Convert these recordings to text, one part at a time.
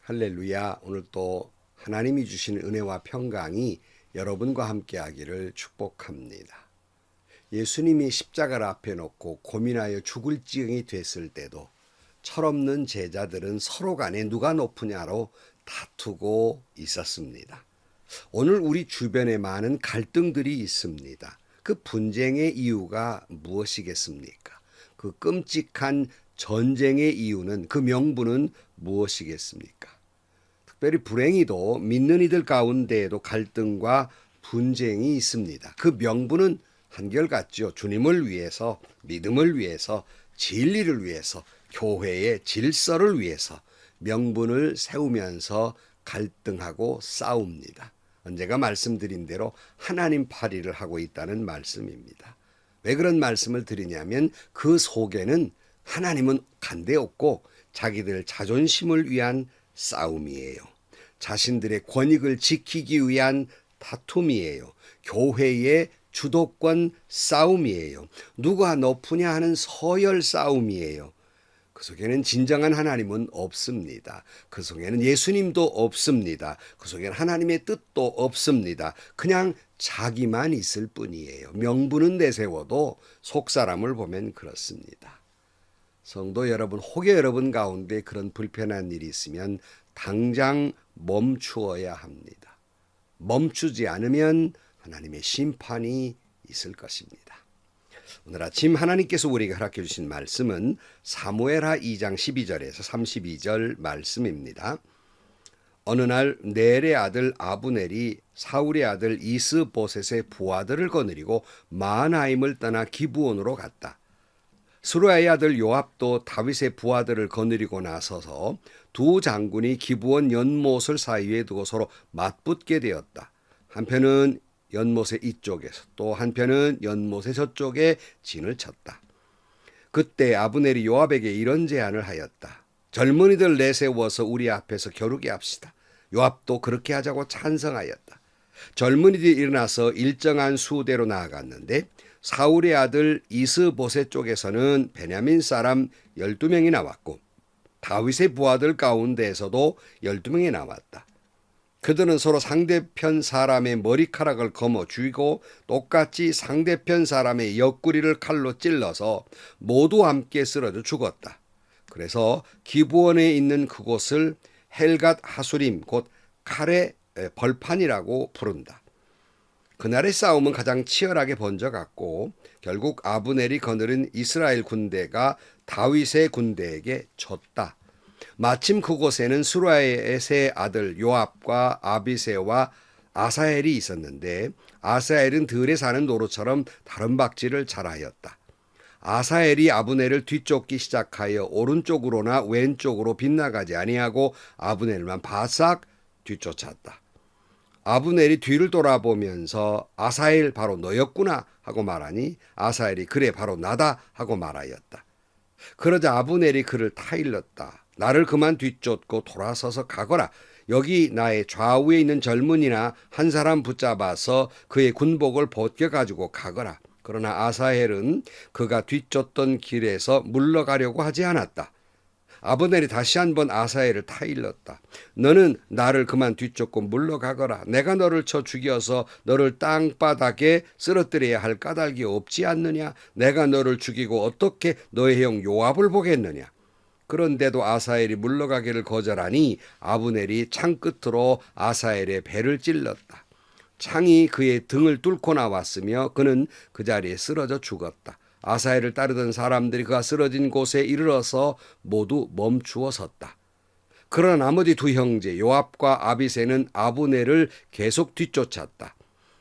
할렐루야. 오늘 또 하나님이 주신 은혜와 평강이 여러분과 함께하기를 축복합니다. 예수님이 십자가를 앞에 놓고 고민하여 죽을 지경이 됐을 때도 철없는 제자들은 서로 간에 누가 높으냐로 다투고 있었습니다. 오늘 우리 주변에 많은 갈등들이 있습니다. 그 분쟁의 이유가 무엇이겠습니까? 그 끔찍한 전쟁의 이유는, 그 명분은 무엇이겠습니까? 특별히 불행히도 믿는 이들 가운데에도 갈등과 분쟁이 있습니다. 그 명분은 한결같죠. 주님을 위해서, 믿음을 위해서, 진리를 위해서, 교회의 질서를 위해서 명분을 세우면서 갈등하고 싸웁니다. 언제가 말씀드린 대로 하나님 팔이를 하고 있다는 말씀입니다. 왜 그런 말씀을 드리냐면 그 속에는 하나님은 간대 없고 자기들 자존심을 위한 싸움이에요. 자신들의 권익을 지키기 위한 다툼이에요. 교회의 주도권 싸움이에요. 누가 높으냐 하는 서열 싸움이에요. 그 속에는 진정한 하나님은 없습니다. 그 속에는 예수님도 없습니다. 그 속에는 하나님의 뜻도 없습니다. 그냥 자기만 있을 뿐이에요. 명분은 내세워도 속사람을 보면 그렇습니다. 성도 여러분, 혹여 여러분 가운데 그런 불편한 일이 있으면 당장 멈추어야 합니다. 멈추지 않으면 하나님의 심판이 있을 것입니다. 오늘 아침 하나님께서 우리에게 허락해 주신 말씀은 사무엘하 2장 12절에서 32절 말씀입니다. 어느 날 넬의 아들 아브넬이 사울의 아들 이스보셋의 부하들을 거느리고 마하나임을 떠나 기브온으로 갔다. 스루야의 아들 요압도 다윗의 부하들을 거느리고 나서서 두 장군이 기브온 연못을 사이에 두고 서로 맞붙게 되었다. 한편은 연못의 이쪽에서 또 한편은 연못의 저쪽에 진을 쳤다. 그때 아브넬이 요압에게 이런 제안을 하였다. 젊은이들 내세워서 우리 앞에서 겨루게 합시다. 요압도 그렇게 하자고 찬성하였다. 젊은이들이 일어나서 일정한 수대로 나아갔는데 사울의 아들 이스보셋 쪽에서는 베냐민 사람 12명이 나왔고 다윗의 부하들 가운데에서도 12명이 나왔다. 그들은 서로 상대편 사람의 머리카락을 거머 죽이고 똑같이 상대편 사람의 옆구리를 칼로 찔러서 모두 함께 쓰러져 죽었다. 그래서 기브온에 있는 그곳을 헬갓 하수림, 곧 칼의 벌판이라고 부른다. 그날의 싸움은 가장 치열하게 번져갔고 결국 아브넬이 거느린 이스라엘 군대가 다윗의 군대에게 졌다. 마침 그곳에는 스루야의 세 아들 요압과 아비새와 아사엘이 있었는데 아사엘은 들에 사는 노루처럼 다른 박질을 잘하였다. 아사엘이 아브넬을 뒤쫓기 시작하여 오른쪽으로나 왼쪽으로 빗나가지 아니하고 아브넬만 바싹 뒤쫓았다. 아브넬이 뒤를 돌아보면서 아사엘 바로 너였구나 하고 말하니 아사엘이 그래 바로 나다 하고 말하였다. 그러자 아브넬이 그를 타일렀다. 나를 그만 뒤쫓고 돌아서서 가거라. 여기 나의 좌우에 있는 젊은이나 한 사람 붙잡아서 그의 군복을 벗겨가지고 가거라. 그러나 아사헬은 그가 뒤쫓던 길에서 물러가려고 하지 않았다. 아브넬이 다시 한번 아사헬을 타일렀다. 너는 나를 그만 뒤쫓고 물러가거라. 내가 너를 쳐 죽여서 너를 땅바닥에 쓰러뜨려야 할 까닭이 없지 않느냐. 내가 너를 죽이고 어떻게 너의 형 요압을 보겠느냐. 그런데도 아사헬이 물러가기를 거절하니 아브넬이 창끝으로 아사헬의 배를 찔렀다. 창이 그의 등을 뚫고 나왔으며 그는 그 자리에 쓰러져 죽었다. 아사헬을 따르던 사람들이 그가 쓰러진 곳에 이르러서 모두 멈추어 섰다. 그러나 나머지 두 형제 요압과 아비새는 아브넬을 계속 뒤쫓았다.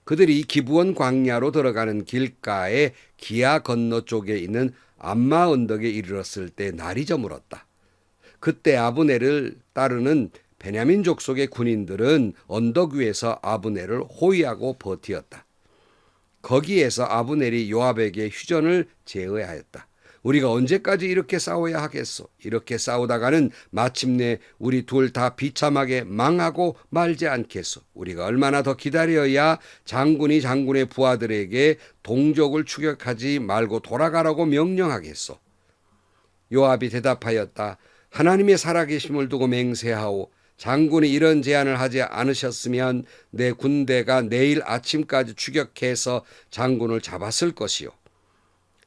그들이 기브온 광야로 들어가는 길가에 기아 건너 쪽에 있는 암마 언덕에 이르렀을 때 날이 저물었다. 그때 아브넬을 따르는 베냐민 족속의 군인들은 언덕 위에서 아브넬을 호위하고 버티었다. 거기에서 아브넬이 요압에게 휴전을 제의하였다. 우리가 언제까지 이렇게 싸워야 하겠소? 이렇게 싸우다가는 마침내 우리 둘 다 비참하게 망하고 말지 않겠소? 우리가 얼마나 더 기다려야 장군이 장군의 부하들에게 동족을 추격하지 말고 돌아가라고 명령하겠소? 요압이 대답하였다. 하나님의 살아계심을 두고 맹세하오. 장군이 이런 제안을 하지 않으셨으면 내 군대가 내일 아침까지 추격해서 장군을 잡았을 것이요.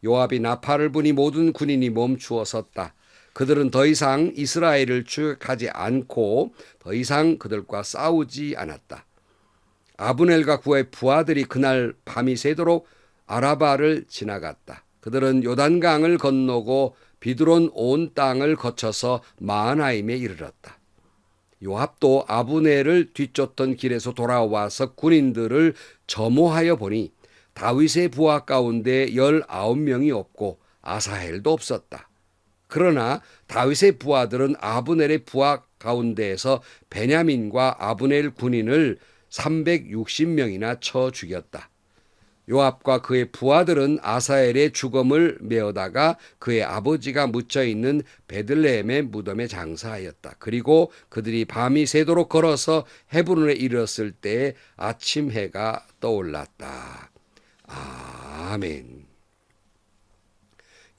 요압이 나팔을 부니 모든 군인이 멈추어 섰다. 그들은 더 이상 이스라엘을 추격하지 않고 더 이상 그들과 싸우지 않았다. 아브넬과 그의 부하들이 그날 밤이 새도록 아라바를 지나갔다. 그들은 요단강을 건너고 비드론 온 땅을 거쳐서 마하나임에 이르렀다. 요압도 아브넬을 뒤쫓던 길에서 돌아와서 군인들을 점호하여 보니 다윗의 부하 가운데 19명이 없고 아사헬도 없었다. 그러나 다윗의 부하들은 아브넬의 부하 가운데에서 베냐민과 아브넬 군인을 360명이나 쳐 죽였다. 요압과 그의 부하들은 아사헬의 죽음을 메어다가 그의 아버지가 묻혀 있는 베들레헴의 무덤에 장사하였다. 그리고 그들이 밤이 새도록 걸어서 헤브론에 이르렀을 때 아침 해가 떠올랐다. 아멘.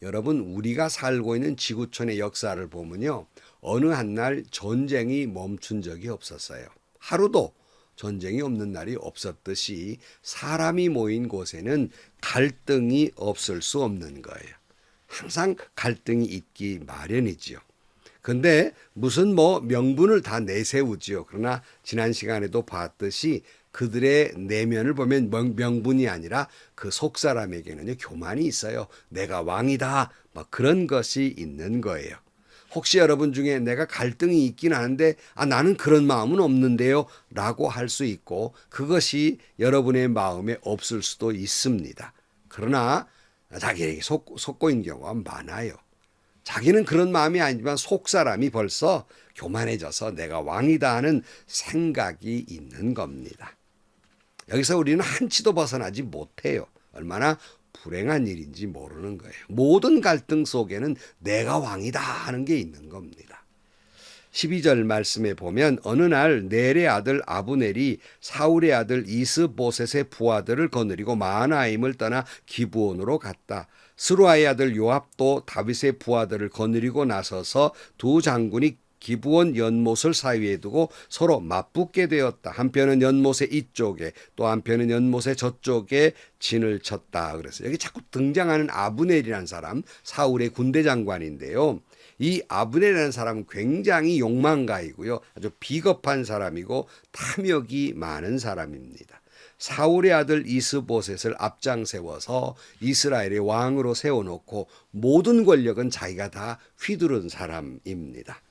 여러분, 우리가 살고 있는 지구촌의 역사를 보면요, 어느 한날 전쟁이 멈춘 적이 없었어요. 하루도 전쟁이 없는 날이 없었듯이 사람이 모인 곳에는 갈등이 없을 수 없는 거예요. 항상 갈등이 있기 마련이지요. 근데 무슨 명분을 다 내세우지요. 그러나 지난 시간에도 봤듯이 그들의 내면을 보면 명분이 아니라 그 속사람에게는요, 교만이 있어요. 내가 왕이다. 그런 것이 있는 거예요. 혹시 여러분 중에 내가 갈등이 있긴 하는데 나는 그런 마음은 없는데요 라고 할 수 있고, 그것이 여러분의 마음에 없을 수도 있습니다. 그러나 자기에게 속고 있는 경우가 많아요. 자기는 그런 마음이 아니지만 속사람이 벌써 교만해져서 내가 왕이다 하는 생각이 있는 겁니다. 여기서 우리는 한치도 벗어나지 못해요. 얼마나 불행한 일인지 모르는 거예요. 모든 갈등 속에는 내가 왕이다 하는 게 있는 겁니다. 12절 말씀에 보면 어느 날 넬의 아들 아브넬이 사울의 아들 이스보셋의 부하들을 거느리고 마하나임을 떠나 기브온으로 갔다. 스루아의 아들 요압도 다윗의 부하들을 거느리고 나서서 두 장군이 기브온 연못을 사이에 두고 서로 맞붙게 되었다. 한편은 연못의 이쪽에 또 한편은 연못의 저쪽에 진을 쳤다. 그래서 여기 자꾸 등장하는 아브넬이라는 사람, 사울의 군대 장관인데요. 이 아브넬이라는 사람은 굉장히 욕망가이고요. 아주 비겁한 사람이고 탐욕이 많은 사람입니다. 사울의 아들 이스보셋을 앞장 세워서 이스라엘의 왕으로 세워놓고 모든 권력은 자기가 다 휘두른 사람입니다.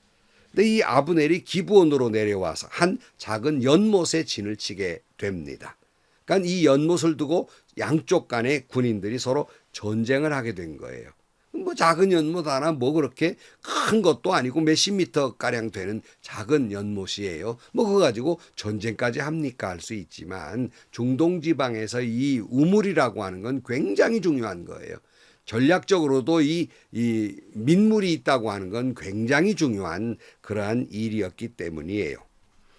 근데 이 아브넬이 기브온으로 내려와서 한 작은 연못에 진을 치게 됩니다. 그러니까 이 연못을 두고 양쪽 간의 군인들이 서로 전쟁을 하게 된 거예요. 작은 연못 하나 그렇게 큰 것도 아니고 몇십 미터 가량 되는 작은 연못이에요. 그거 가지고 전쟁까지 합니까 할 수 있지만 중동 지방에서 이 우물이라고 하는 건 굉장히 중요한 거예요. 전략적으로도 이 민물이 있다고 하는 건 굉장히 중요한 그러한 일이었기 때문이에요.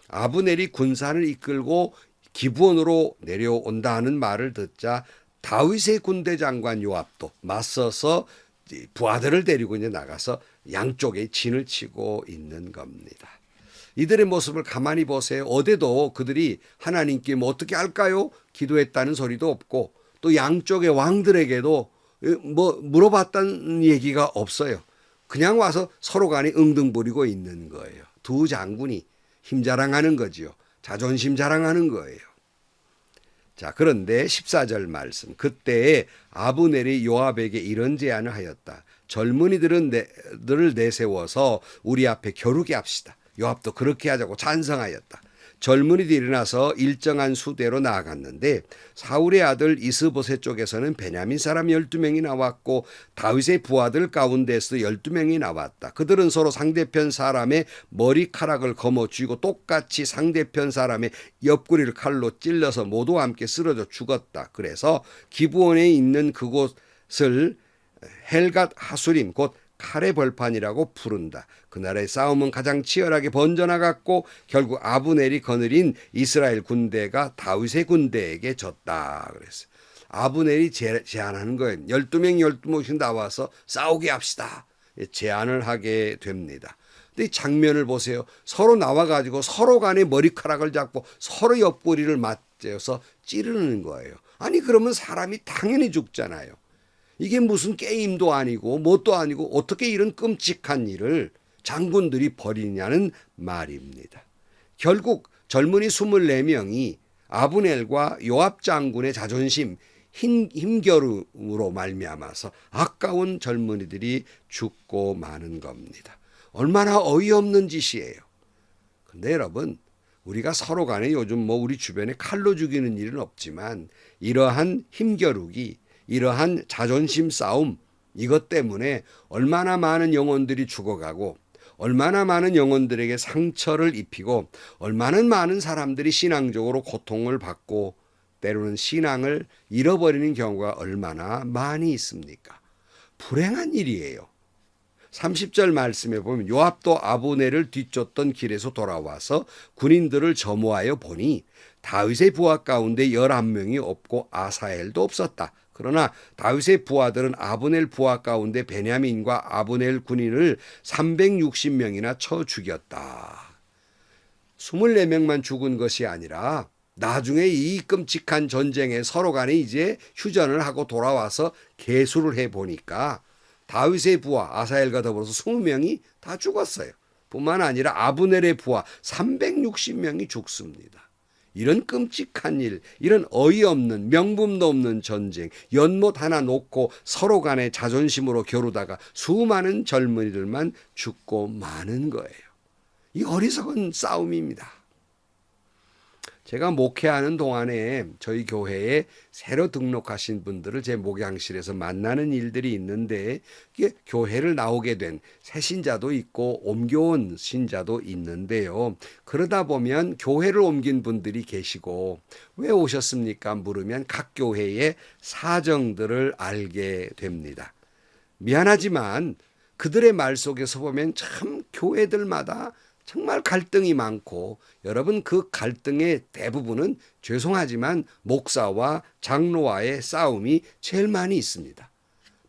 아브넬이 군사를 이끌고 기브온으로 내려온다 하는 말을 듣자 다윗의 군대 장관 요압도 맞서서 부하들을 데리고 이제 나가서 양쪽에 진을 치고 있는 겁니다. 이들의 모습을 가만히 보세요. 어제도 그들이 하나님께 어떻게 할까요? 기도했다는 소리도 없고 또 양쪽의 왕들에게도 물어봤다는 얘기가 없어요. 그냥 와서 서로 간에 응등 부리고 있는 거예요. 두 장군이 힘 자랑하는 거지요. 자존심 자랑하는 거예요. 자, 그런데 14절 말씀. 그때에 아브넬이 요압에게 이런 제안을 하였다. 젊은이들을 내세워서 우리 앞에 겨루게 합시다. 요압도 그렇게 하자고 찬성하였다. 젊은이들이 일어나서 일정한 수대로 나아갔는데 사울의 아들 이스보셋 쪽에서는 베냐민 사람 12명이 나왔고 다윗의 부하들 가운데서 12명이 나왔다. 그들은 서로 상대편 사람의 머리카락을 거머쥐고 똑같이 상대편 사람의 옆구리를 칼로 찔러서 모두 함께 쓰러져 죽었다. 그래서 기브온에 있는 그곳을 헬갓 하수림 곧 칼의 벌판이라고 부른다. 그날의 싸움은 가장 치열하게 번져나갔고 결국 아브넬이 거느린 이스라엘 군대가 다윗의 군대에게 졌다. 그랬어요. 아브넬이 제안하는 거예요. 12명씩 나와서 싸우게 합시다. 제안을 하게 됩니다. 근데 이 장면을 보세요. 서로 나와가지고 서로 간에 머리카락을 잡고 서로 옆구리를 맞대서 찌르는 거예요. 아니 그러면 사람이 당연히 죽잖아요. 이게 무슨 게임도 아니고 뭣도 아니고 어떻게 이런 끔찍한 일을 장군들이 벌이냐는 말입니다. 결국 젊은이 24명이 아브넬과 요압 장군의 자존심, 힘겨움으로 말미암아서 아까운 젊은이들이 죽고 마는 겁니다. 얼마나 어이없는 짓이에요. 근데 여러분, 우리가 서로 간에 요즘 우리 주변에 칼로 죽이는 일은 없지만 이러한 힘겨루기, 이러한 자존심 싸움, 이것 때문에 얼마나 많은 영혼들이 죽어가고 얼마나 많은 영혼들에게 상처를 입히고 얼마나 많은 사람들이 신앙적으로 고통을 받고 때로는 신앙을 잃어버리는 경우가 얼마나 많이 있습니까? 불행한 일이에요. 30절 말씀에 보면 요압도 아브넬을 뒤쫓던 길에서 돌아와서 군인들을 점호하여 보니 다윗의 부하 가운데 11명이 없고 아사엘도 없었다. 그러나 다윗의 부하들은 아브넬 부하 가운데 베냐민과 아브넬 군인을 360명이나 쳐 죽였다. 24명만 죽은 것이 아니라 나중에 이 끔찍한 전쟁에 서로 간에 이제 휴전을 하고 돌아와서 계수를 해보니까 다윗의 부하 아사엘과 더불어서 20명이 다 죽었어요. 뿐만 아니라 아브넬의 부하 360명이 죽습니다. 이런 끔찍한 일, 이런 어이없는 명분도 없는 전쟁, 연못 하나 놓고 서로 간에 자존심으로 겨루다가 수많은 젊은이들만 죽고 마는 거예요. 이 어리석은 싸움입니다. 제가 목회하는 동안에 저희 교회에 새로 등록하신 분들을 제 목양실에서 만나는 일들이 있는데 이게 교회를 나오게 된 새 신자도 있고 옮겨온 신자도 있는데요. 그러다 보면 교회를 옮긴 분들이 계시고 왜 오셨습니까? 물으면 각 교회의 사정들을 알게 됩니다. 미안하지만 그들의 말 속에서 보면 참 교회들마다 정말 갈등이 많고 여러분 그 갈등의 대부분은 죄송하지만 목사와 장로와의 싸움이 제일 많이 있습니다.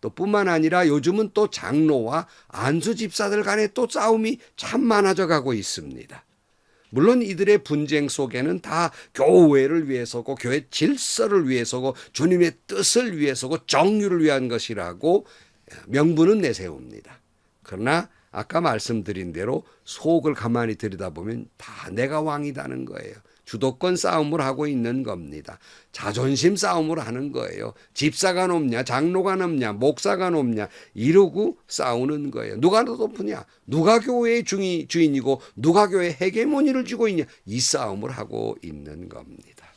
또 뿐만 아니라 요즘은 또 장로와 안수 집사들 간에 또 싸움이 참 많아져 가고 있습니다. 물론 이들의 분쟁 속에는 다 교회를 위해서고 교회 질서를 위해서고 주님의 뜻을 위해서고 정의를 위한 것이라고 명분은 내세웁니다. 그러나 아까 말씀드린 대로 속을 가만히 들여다보면 다 내가 왕이다는 거예요. 주도권 싸움을 하고 있는 겁니다. 자존심 싸움을 하는 거예요. 집사가 높냐, 장로가 높냐, 목사가 높냐 이러고 싸우는 거예요. 누가 더 높으냐, 누가 교회의 주인이고 누가 교회의 헤게모니를 쥐고 있냐 이 싸움을 하고 있는 겁니다.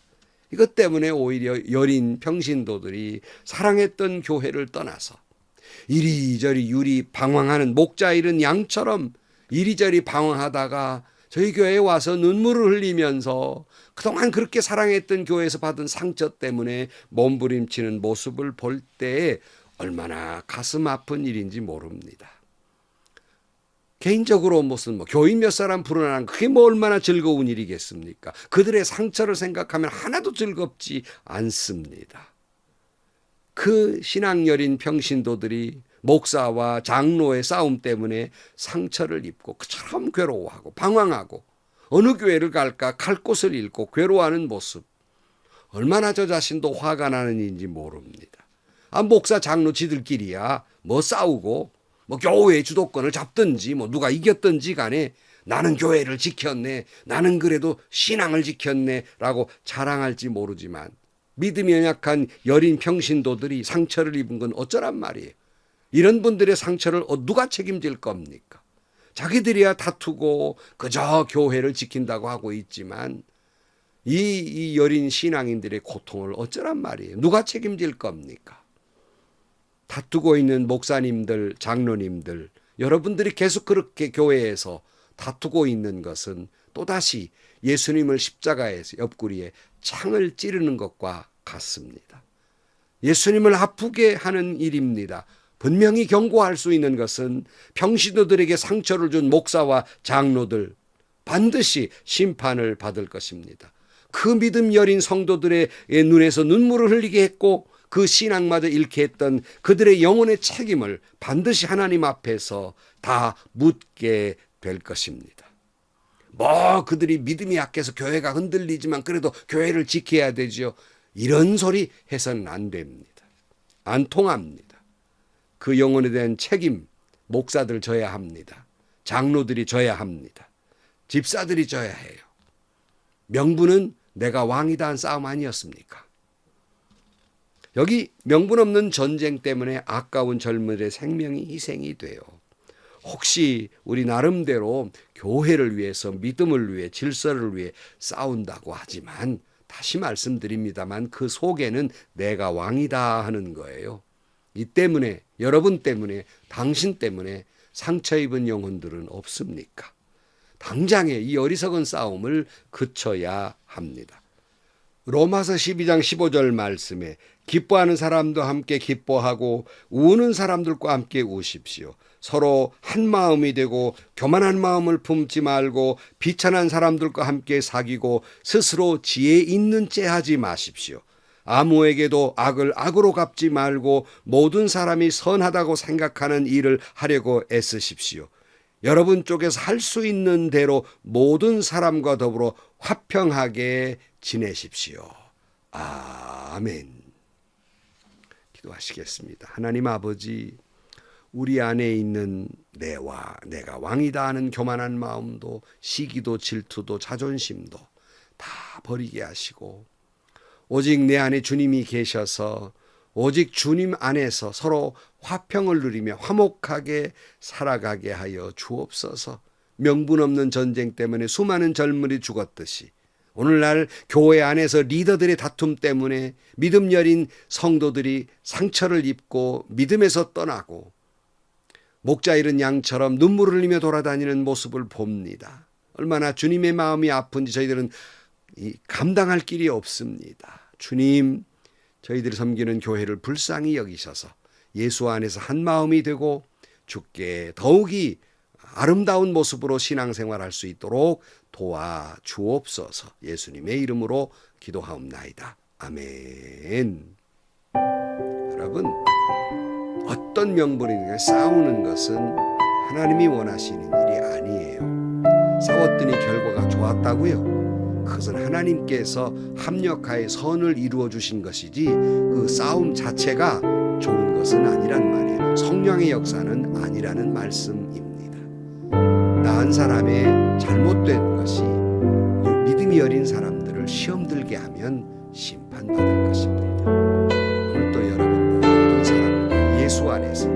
이것 때문에 오히려 여린 평신도들이 사랑했던 교회를 떠나서 이리저리 방황하는 목자 잃은 양처럼 이리저리 방황하다가 저희 교회에 와서 눈물을 흘리면서 그동안 그렇게 사랑했던 교회에서 받은 상처 때문에 몸부림치는 모습을 볼 때에 얼마나 가슴 아픈 일인지 모릅니다. 개인적으로 무슨 교인 몇 사람 불어나는 그게 얼마나 즐거운 일이겠습니까? 그들의 상처를 생각하면 하나도 즐겁지 않습니다. 그 신앙 여린 평신도들이 목사와 장로의 싸움 때문에 상처를 입고 그처럼 괴로워하고 방황하고 어느 교회를 갈까 갈 곳을 잃고 괴로워하는 모습 얼마나 저 자신도 화가 나는 일인지 모릅니다. 목사 장로 지들끼리야 싸우고 교회의 주도권을 잡든지 누가 이겼든지 간에 나는 교회를 지켰네, 나는 그래도 신앙을 지켰네 라고 자랑할지 모르지만 믿음이 연약한 여린 평신도들이 상처를 입은 건 어쩌란 말이에요. 이런 분들의 상처를 누가 책임질 겁니까? 자기들이야 다투고 그저 교회를 지킨다고 하고 있지만 이 여린 신앙인들의 고통을 어쩌란 말이에요. 누가 책임질 겁니까? 다투고 있는 목사님들, 장로님들, 여러분들이 계속 그렇게 교회에서 다투고 있는 것은 또다시 예수님을 십자가에서 옆구리에 창을 찌르는 것과 같습니다. 예수님을 아프게 하는 일입니다. 분명히 경고할 수 있는 것은 평신도들에게 상처를 준 목사와 장로들 반드시 심판을 받을 것입니다. 그 믿음 여린 성도들의 눈에서 눈물을 흘리게 했고 그 신앙마저 잃게 했던 그들의 영혼의 책임을 반드시 하나님 앞에서 다 묻게 될 것입니다. 뭐 그들이 믿음이 약해서 교회가 흔들리지만 그래도 교회를 지켜야 되죠. 이런 소리 해서는 안 됩니다. 안 통합니다. 그 영혼에 대한 책임 목사들 져야 합니다. 장로들이 져야 합니다. 집사들이 져야 해요. 명분은 내가 왕이다 한 싸움 아니었습니까? 여기 명분 없는 전쟁 때문에 아까운 젊은이의 생명이 희생이 돼요. 혹시 우리 나름대로 교회를 위해서 믿음을 위해 질서를 위해 싸운다고 하지만 다시 말씀드립니다만 그 속에는 내가 왕이다 하는 거예요. 이 때문에 여러분 때문에 당신 때문에 상처 입은 영혼들은 없습니까? 당장의 이 어리석은 싸움을 그쳐야 합니다. 로마서 12장 15절 말씀에 기뻐하는 사람도 함께 기뻐하고 우는 사람들과 함께 우십시오. 서로 한 마음이 되고 교만한 마음을 품지 말고 비천한 사람들과 함께 사귀고 스스로 지혜 있는 체 하지 마십시오. 아무에게도 악을 악으로 갚지 말고 모든 사람이 선하다고 생각하는 일을 하려고 애쓰십시오. 여러분 쪽에서 할 수 있는 대로 모든 사람과 더불어 화평하게 지내십시오. 아멘. 기도하시겠습니다. 하나님 아버지, 우리 안에 있는 내가 왕이다 하는 교만한 마음도 시기도 질투도 자존심도 다 버리게 하시고 오직 내 안에 주님이 계셔서 오직 주님 안에서 서로 화평을 누리며 화목하게 살아가게 하여 주옵소서. 명분 없는 전쟁 때문에 수많은 젊은이 죽었듯이 오늘날 교회 안에서 리더들의 다툼 때문에 믿음 여린 성도들이 상처를 입고 믿음에서 떠나고 목자 잃은 양처럼 눈물을 흘리며 돌아다니는 모습을 봅니다. 얼마나 주님의 마음이 아픈지 저희들은 감당할 길이 없습니다. 주님, 저희들이 섬기는 교회를 불쌍히 여기셔서 예수 안에서 한 마음이 되고 주께 더욱이 아름다운 모습으로 신앙생활할 수 있도록 도와주옵소서. 예수님의 이름으로 기도하옵나이다. 아멘. 여러분, 어떤 명분이든가 싸우는 것은 하나님이 원하시는 일이 아니에요. 싸웠더니 결과가 좋았다고요? 그것은 하나님께서 합력하여 선을 이루어 주신 것이지 그 싸움 자체가 좋은 것은 아니란 말이에요. 성령의 역사는 아니라는 말씀입니다. 나은 사람의 잘못된 것이 믿음이 어린 사람들을 시험 들게 하면 심판받을 것입니다. 오늘도 여러분 모든 사람과 예수 안에서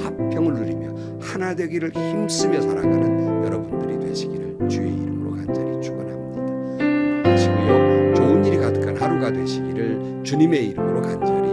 화평을 누리며 하나 되기를 힘쓰며 살아가는 여러분들이 되시기를 주의 이름으로 간절히 축원합니다. 하시고요. 좋은 일이 가득한 하루가 되시기를 주님의 이름으로 간절히